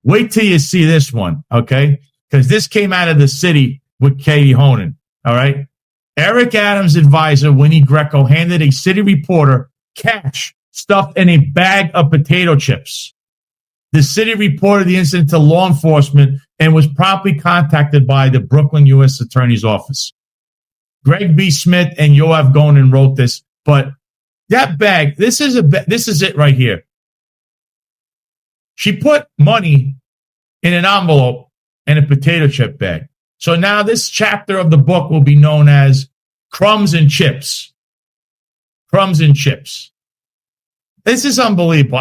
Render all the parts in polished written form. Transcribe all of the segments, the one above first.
Wait till you see this one, okay? Because this came out of the city with Katie Honan, all right? Eric Adams' advisor, Winnie Greco, handed a city reporter cash stuffed in a bag of potato chips. The city reported the incident to law enforcement and was promptly contacted by the Brooklyn U.S. Attorney's Office. Greg B. Smith and Yoav Gonen wrote this, but that bag, this is it right here. She put money in an envelope and a potato chip bag. So now this chapter of the book will be known as Crumbs and Chips. Crumbs and Chips. This is unbelievable.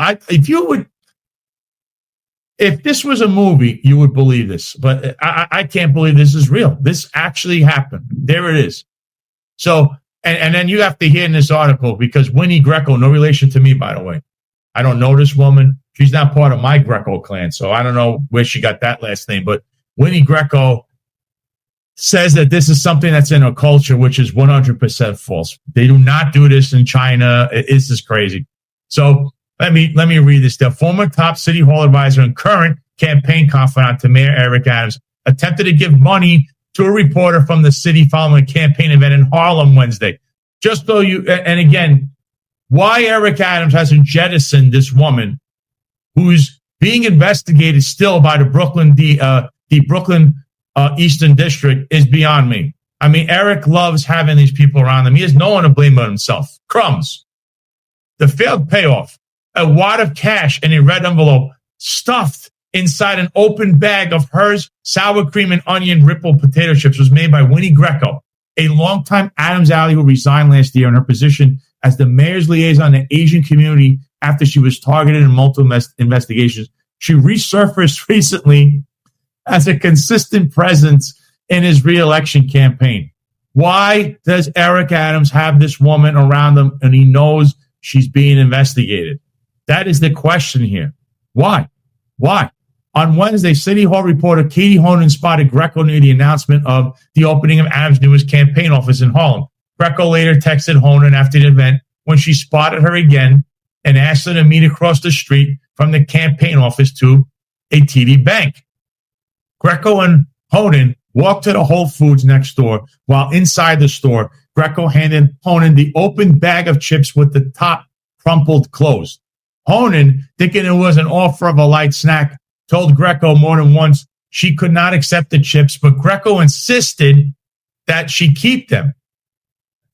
If this was a movie, you would believe this, but I can't believe this is real. This actually happened. There it is. So, and then you have to hear in this article, because Winnie Greco, no relation to me, by the way. I don't know this woman. She's not part of my Greco clan, so I don't know where she got that last name. But Winnie Greco says that this is something that's in her culture, which is 100% false. They do not do this in China. It's just crazy. So let me read this. The former top city hall advisor and current campaign confidant to Mayor Eric Adams attempted to give money to a reporter from the city following a campaign event in Harlem Wednesday. Just so and again, why Eric Adams hasn't jettisoned this woman who's being investigated still by the Brooklyn Eastern District is beyond me. I mean, Eric loves having these people around him. He has no one to blame but himself. Crumbs. The failed payoff. A wad of cash in a red envelope stuffed inside an open bag of hers sour cream and onion ripple potato chips was made by Winnie Greco, a longtime Adams ally who resigned last year in her position as the mayor's liaison to the Asian community after she was targeted in multiple investigations. She resurfaced recently as a consistent presence in his re-election campaign. Why does Eric Adams have this woman around him and he knows she's being investigated? That is the question here. Why? Why? On Wednesday, City Hall reporter Katie Honan spotted Greco near the announcement of the opening of Adams' newest campaign office in Harlem. Greco later texted Honan after the event when she spotted her again and asked her to meet across the street from the campaign office to a TD Bank. Greco and Honan walked to the Whole Foods next door, while inside the store, Greco handed Honan the open bag of chips with the top crumpled closed. Honan, thinking it was an offer of a light snack, told Greco more than once she could not accept the chips, but Greco insisted that she keep them.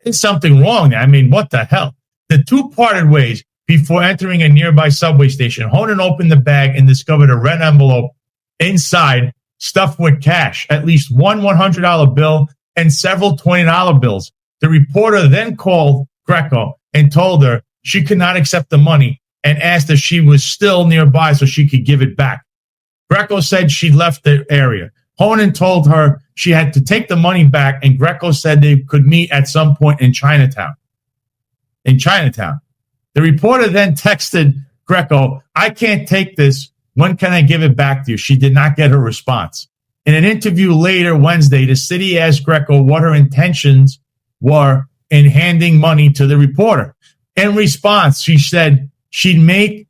There's something wrong there. I mean, what the hell? The two parted ways before entering a nearby subway station. Honan opened the bag and discovered a red envelope inside stuffed with cash, at least one $100 bill and several $20 bills. The reporter then called Greco and told her she could not accept the money and asked if she was still nearby so she could give it back. Greco said she left the area. Honan told her she had to take the money back, and Greco said they could meet at some point in Chinatown. The reporter then texted Greco, "I can't take this. When can I give it back to you?" She did not get her response. In an interview later Wednesday, the city asked Greco what her intentions were in handing money to the reporter. In response, she said she made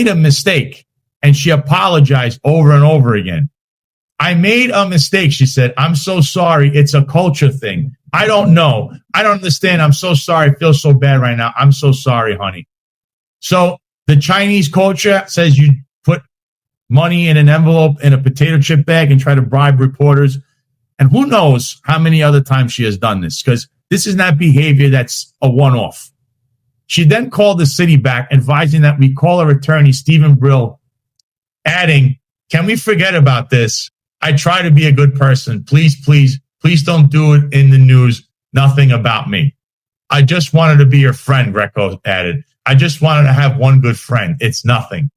a mistake and she apologized over and over again. "I made a mistake," she said. "I'm so sorry. It's a culture thing. I don't know. I don't understand. I'm so sorry. I feel so bad right now. I'm so sorry, honey." So the Chinese culture says you put money in an envelope in a potato chip bag and try to bribe reporters. And who knows how many other times she has done this, because this is not behavior that's a one-off. She then called the city back, advising that we call her attorney, Stephen Brill, adding, "Can we forget about this? I try to be a good person. Please, please, please don't do it in the news. Nothing about me. I just wanted to be your friend," Greco added. "I just wanted to have one good friend. It's nothing."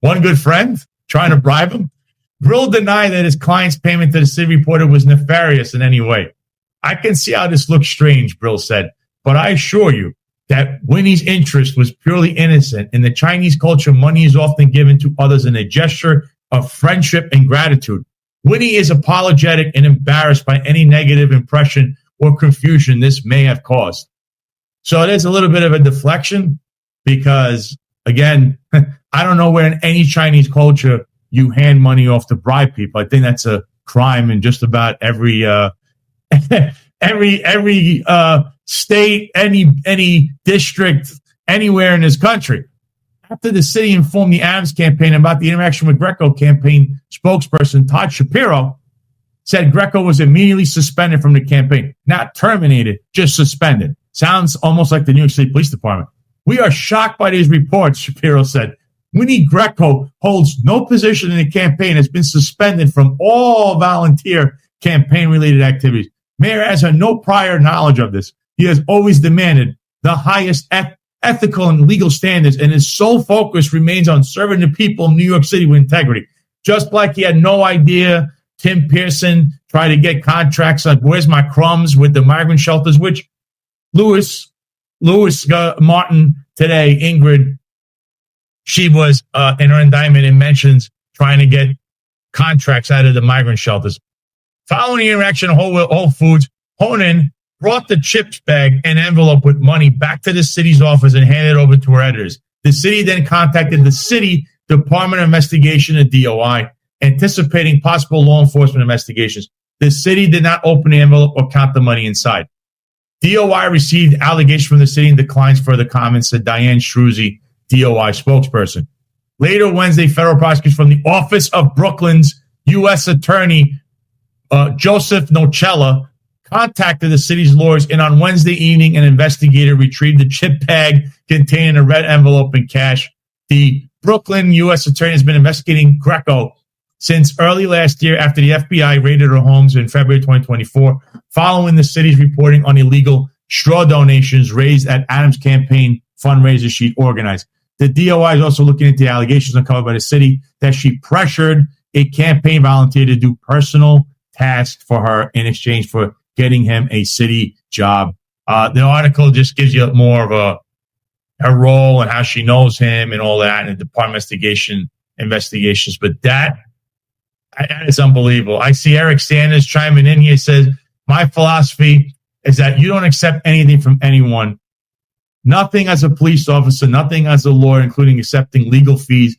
One good friend? Trying to bribe him? Brill denied that his client's payment to the city reporter was nefarious in any way. "I can see how this looks strange," Brill said, "but I assure you that Winnie's interest was purely innocent. In the Chinese culture, money is often given to others in a gesture of friendship and gratitude. Winnie is apologetic and embarrassed by any negative impression or confusion this may have caused." So there's a little bit of a deflection because, again, I don't know where in any Chinese culture you hand money off to bribe people. I think that's a crime in just about every every state, any district, anywhere in this country. After the city informed the Adams campaign about the interaction with Greco, campaign spokesperson Todd Shapiro said Greco was immediately suspended from the campaign, not terminated, just suspended. Sounds almost like the New York City Police Department. We are shocked by these reports, Shapiro said. Winnie Greco holds no position in the campaign, has been suspended from all volunteer campaign-related activities. Mayor has had no prior knowledge of this. He has always demanded the highest ethical and legal standards, and his sole focus remains on serving the people of New York City with integrity. Just like he had no idea Tim Pearson tried to get contracts like Where's My Crumbs with the migrant shelters, which Lewis Martin today, Ingrid, she was in her indictment and mentions trying to get contracts out of the migrant shelters. Following the interaction of Whole Foods, Honan brought the chips bag and envelope with money back to the city's office and handed it over to her editors. The city then contacted the city Department of Investigation, the DOI, anticipating possible law enforcement investigations. The city did not open the envelope or count the money inside. DOI received allegations from the city and declines further comments, said Diane Struzzi, DOI spokesperson. Later Wednesday, federal prosecutors from the Office of Brooklyn's U.S. Attorney Joseph Nocella contacted the city's lawyers, and on Wednesday evening, an investigator retrieved the chip bag containing a red envelope and cash. The Brooklyn U.S. Attorney has been investigating Greco since early last year after the FBI raided her homes in February 2024, following the city's reporting on illegal straw donations raised at Adams' campaign fundraiser she'd organized. The DOI is also looking into the allegations uncovered by the city that she pressured a campaign volunteer to do personal tasks for her in exchange for getting him a city job. The article just gives you more of her role and how she knows him and all that, and the Department of investigations. But that is unbelievable. I see Eric Sanders chiming in here. Says, my philosophy is that you don't accept anything from anyone. Nothing as a police officer, nothing as a lawyer, including accepting legal fees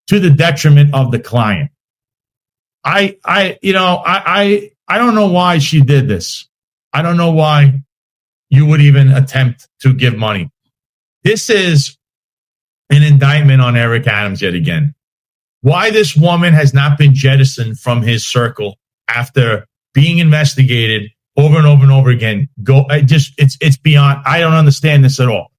to the detriment of the client. I don't know why she did this. I don't know why you would even attempt to give money. This is an indictment on Eric Adams yet again. Why this woman has not been jettisoned from his circle after being investigated over and over and over again. It's beyond. I don't understand this at all.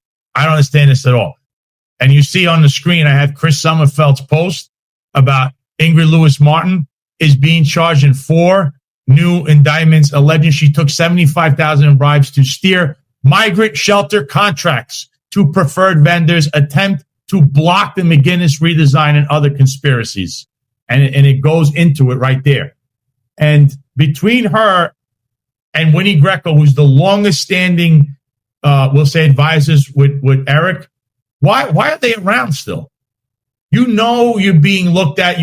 And you see on the screen, I have Chris Sommerfeld's post about Ingrid Lewis Martin is being charged in 4 new indictments alleging she took $75,000 in bribes to steer migrant shelter contracts to preferred vendors, attempt to block the McGinnis redesign and other conspiracies. And it goes into it right there. And between her and Winnie Greco, who's the longest standing, we'll say, advisors with Eric, why are they around still? You know you're being looked at.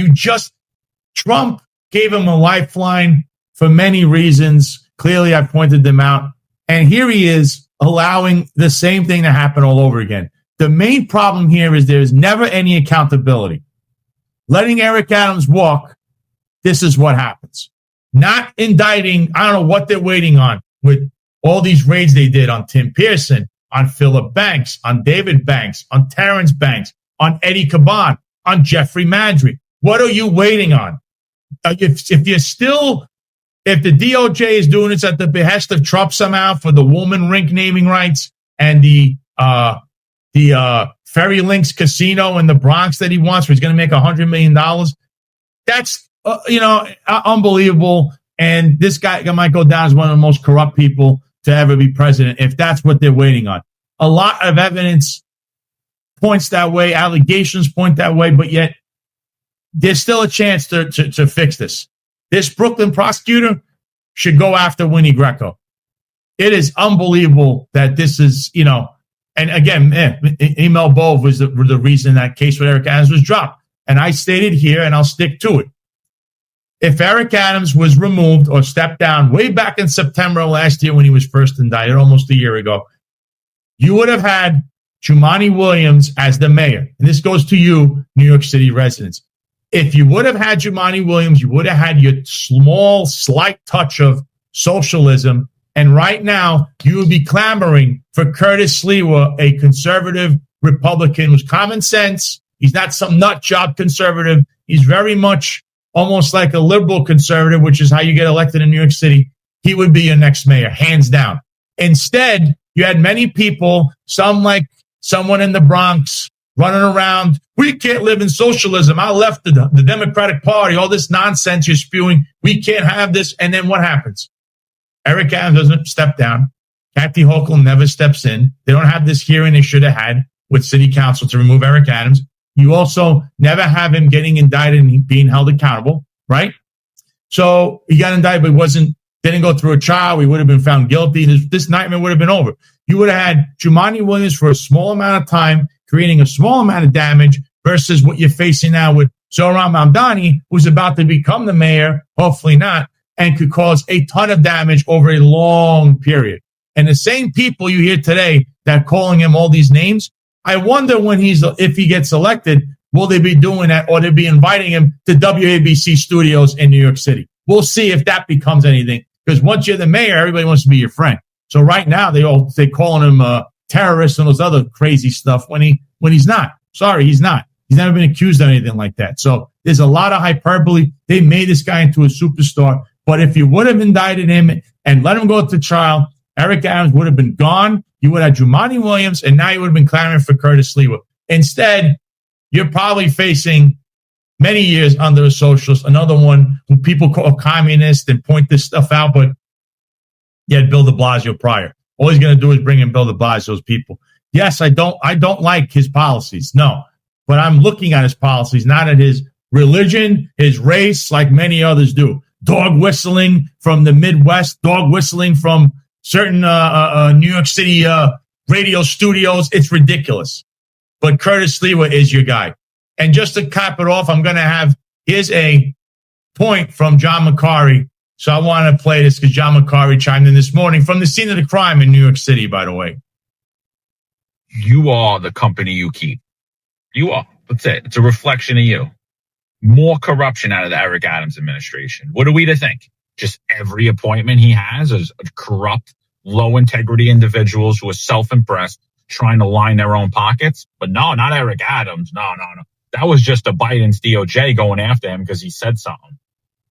Trump gave him a lifeline for many reasons. Clearly, I pointed them out. And here he is allowing the same thing to happen all over again. The main problem here is there's never any accountability. Letting Eric Adams walk, this is what happens. Not indicting, I don't know what they're waiting on with all these raids they did on Tim Pearson, on Philip Banks, on David Banks, on Terrence Banks, on Eddie Caban, on Jeffrey Madry. What are you waiting on? If the DOJ is doing this at the behest of Trump somehow for the woman rink naming rights and the Ferry Links Casino in the Bronx that he wants, where he's going to make $100 million, that's unbelievable. And this guy might go down as one of the most corrupt people to ever be president if that's what they're waiting on. A lot of evidence points that way, allegations point that way, but yet there's still a chance to fix this. This Brooklyn prosecutor should go after Winnie Greco. It is unbelievable that this is, and again, Emil Bove was the reason that case with Eric Adams was dropped. And I stated here, and I'll stick to it. If Eric Adams was removed or stepped down way back in September of last year when he was first indicted, almost a year ago, you would have had Jumaane Williams as the mayor. And this goes to you, New York City residents. if you would have had Jumaane Williams, you would have had your small, slight touch of socialism. And right now, you would be clamoring for Curtis Sliwa, a conservative Republican who's common sense. He's not some nut job conservative. He's very much almost like a liberal conservative, which is how you get elected in New York City. He would be your next mayor, hands down. Instead, you had many people, some like someone in the Bronx, running around. We can't live in socialism. I left the Democratic Party, all this nonsense you're spewing. We can't have this. And then what happens? Eric Adams doesn't step down. Kathy Hochul never steps in. They don't have this hearing they should have had with city council to remove Eric Adams. You also never have him getting indicted and being held accountable, right? So he got indicted, but didn't go through a trial. He would have been found guilty. This nightmare would have been over. You would have had Jumaane Williams for a small amount of time, creating a small amount of damage versus what you're facing now with Zohran Mamdani, who's about to become the mayor, hopefully not, and could cause a ton of damage over a long period. And the same people you hear today that are calling him all these names, I wonder if he gets elected, will they be doing that or they'll be inviting him to WABC studios in New York City? We'll see if that becomes anything, because once you're the mayor, everybody wants to be your friend. So right now they're calling him a terrorist and those other crazy stuff when he's not. Sorry, he's not. He's never been accused of anything like that. So there's a lot of hyperbole. They made this guy into a superstar. But if you would have indicted him and let him go to trial, Eric Adams would have been gone. You would have had Jumaane Williams, and now you would have been clamoring for Curtis Sliwa. Instead, you're probably facing many years under a socialist, another one who people call communist and point this stuff out. But you had Bill de Blasio prior. All he's going to do is bring in Bill de Blasio's people. Yes, I don't like his policies. No, but I'm looking at his policies, not at his religion, his race, like many others do. Dog whistling from the Midwest, dog whistling from certain New York City radio studios. It's ridiculous. But Curtis Sliwa is your guy. And just to cap it off, here's a point from John McCarry. So I want to play this because John McCarry chimed in this morning from the scene of the crime in New York City, by the way. You are the company you keep. You are. That's it. It's a reflection of you. More corruption out of the Eric Adams administration. What are we to think? Just every appointment he has is corrupt, low integrity individuals who are self-impressed, trying to line their own pockets. But no, not Eric Adams. No. That was just a Biden's DOJ going after him because he said something.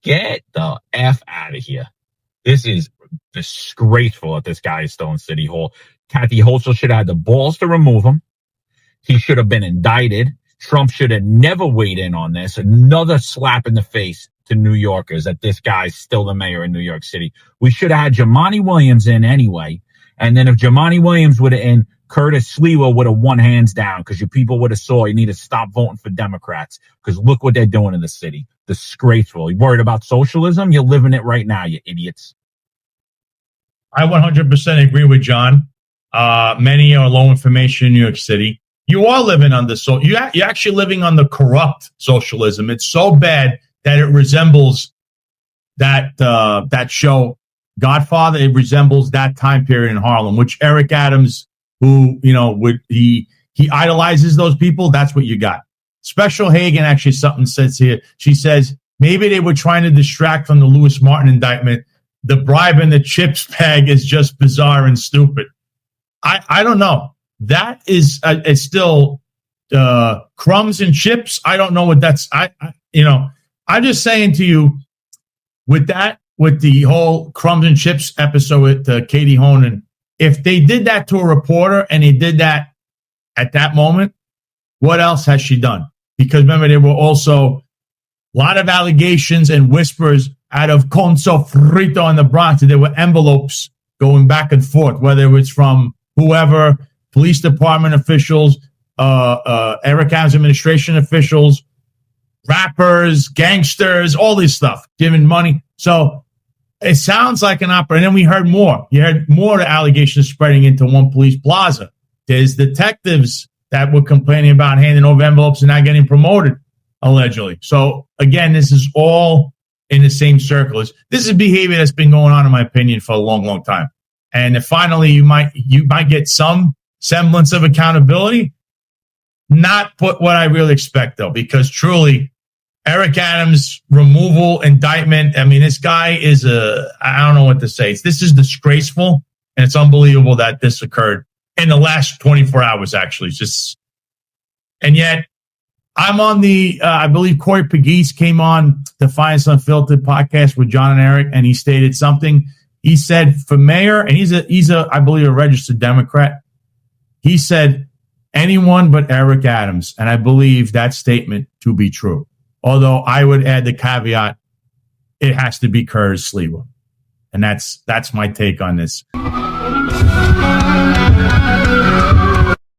Get the F out of here. This is disgraceful that this guy is still in City Hall. Kathy Hochul should have had the balls to remove him. He should have been indicted. Trump should have never weighed in on this. Another slap in the face to New Yorkers that this guy's still the mayor in New York City. We should have had Jumaane Williams in anyway. And then if Jumaane Williams would have in, Curtis Sliwa would have won hands down because you people would have saw you need to stop voting for Democrats because look what they're doing in the city. Disgraceful. You worried about socialism? You're living it right now, you idiots. I 100% agree with John. Many are low information in New York City. You are living on you're actually living on the corrupt socialism. It's so bad that it resembles that show Godfather. It resembles that time period in Harlem, which Eric Adams, who he idolizes those people. That's what you got. Special Hagen actually something says here. She says maybe they were trying to distract from the Lewis Martin indictment. The bribe in the chips bag is just bizarre and stupid. I don't know. That is it's still crumbs and chips. I don't know what that's. I'm just saying to you with the whole crumbs and chips episode with Katie Honan. If they did that to a reporter and they did that at that moment, what else has she done? Because remember, there were also a lot of allegations and whispers out of Con Sofrito in the Bronx. There were envelopes going back and forth, whether it's from whoever, police department officials, Eric Adams administration officials, rappers, gangsters, all this stuff, giving money. So it sounds like an opera. And then we heard more. You heard more allegations spreading into One Police Plaza. There's detectives that were complaining about handing over envelopes and not getting promoted, allegedly. So again, this is all in the same circle. This is behavior that's been going on, in my opinion, for a long, long time. And finally, you might get some semblance of accountability. Not what I really expect, though, because truly, Eric Adams removal, indictment. I mean, this guy is I don't know what to say. This is disgraceful, and it's unbelievable that this occurred in the last 24 hours, actually. It's just, and yet I'm on the, I believe Corey Pegues came on the Finance Unfiltered podcast with John and Eric, and he stated something. He said for mayor, and he's a, I believe, a registered Democrat. He said anyone but Eric Adams, and I believe that statement to be true. Although I would add the caveat, it has to be Curtis Sliwa. And that's my take on this.